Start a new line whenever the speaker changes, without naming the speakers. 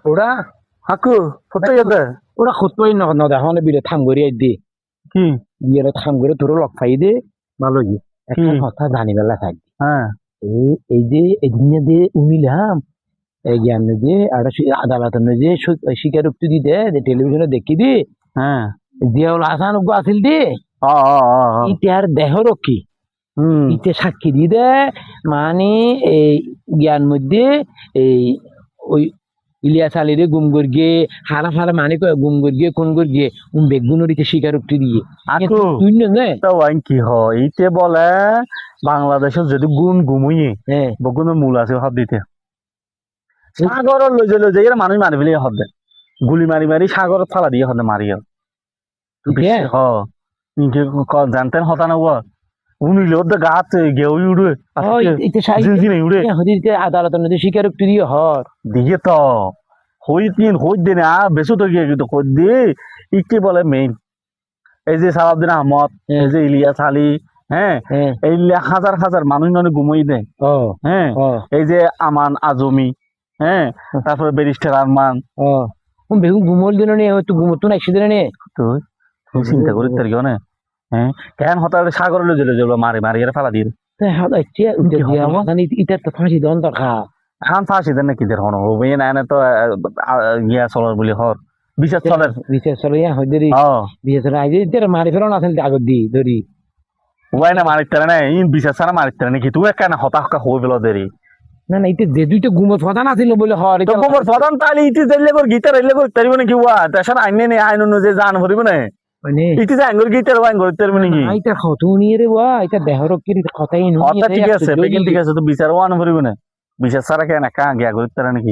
ওরা
হাকু কোথায় যেতে
ওরা খুঁজতেই ন দেখো না বিলে থাম করে দি
কি
বিয়ে থাম করে তোর লগ পাই দে ভালো কি একটা
কি?
কথা জানি বেলা থাকবে
হ্যাঁ
এই যে এদিন যে উমিলাম এই জ্ঞান যে আদালত যে স্বীকারোক্তি দিতে টেলিভিশনে দেখি দি
হ্যাঁ
জিয়াউল হাসান আছিল দি
অ অ অ অ।
ইতিহার দেহ রক্ষী
হুম
ইতে সাক্ষী দিয়ে দে মানে এই জ্ঞান মধ্যে এই ওই ইলিয়াস আলীরে গুম করিয়ে হারা হারা মানে গুম করিয়ে কোন করিয়ে বেগুনের ইতে স্বীকারোক্তি দিয়ে
আকু
তুই না
তো ওয়াইন কি হয় ইতে বলে বাংলাদেশের যদি গুণ ঘুমুই
হ্যাঁ
বগুনের মূল আছে হব দিতে সাগর লজে এরা মানুষ মারি ফেলে হব দে গুলি মারি মারি সাগর ফালা দিয়ে হদে মারি
হ্যাঁ
হ ইনকে জানতেন হতা না উনিলে ওদের গাছ গেউ উড়ে
ইতে
জিনজি নেই উড়ে
হদিকে আদালতের মধ্যে স্বীকারোক্তি দিয়ে হর
দিয়ে তো হই তিন হই দিনে বেশি তো গিয়ে কিন্তু কই দিয়ে ইকে বলে মেইন এই যে সালাউদ্দিন আহমদ এই যে ইলিয়াস আলী হ্যাঁ
হ্যাঁ
এই হাজার হাজার মানুষ মানে ঘুমোই দেয়
ও
হ্যাঁ
ও
এই যে আমান আজমি হ্যাঁ তারপরে ব্যারিস্টার আরমান
ও বেগুন ঘুমোল দিন নে তুই ঘুমোতো না একশো দিনে নে
তুই তুই চিন্তা করি তার কেউ না হ্যাঁ কেন হতালে সাগর লো জেলে যেগুলো মারে মারি এর ফেলা দিয়ে
ইটা তো ফাঁসি দন দরকার
এখন ফাঁসি দেন নাকি দের হন হবে না এনে তো গিয়া চলার বলি হর বিচার চলের
বিশেষ করে হইদেরি
ও
বিশেষ করে আইজে ইটা মারি ফেরন আসেন আগত দি ধরি
ওয়াই না মারিতে না ইন বিচার ছাড়া মারিতে নাকি তুই একটা হতা হকা হয়ে গেল দেরি
না না ইতে যে দুইটা গুমত প্রধান আছিল বলে হর
তো খবর প্রধান তালি ইতি যাইলে কর গীতার এলে কর তারিব নাকি ওয়া তাছাড় আইনে নে আইন অনুযায়ী জান ভরিব না
মানে
ইতি যে আঙ্গুর গীতার ওয়াইন করতে পারবি নাকি
এটা কত নিয়ে রে ওয়া এটা দেহরক্ষীর কথাই
কথা ঠিক আছে বেগিন ঠিক আছে তো বিচার ওয়ান ভরিব না বিচার ছাড়া কেন একা গিয়া করতে নাকি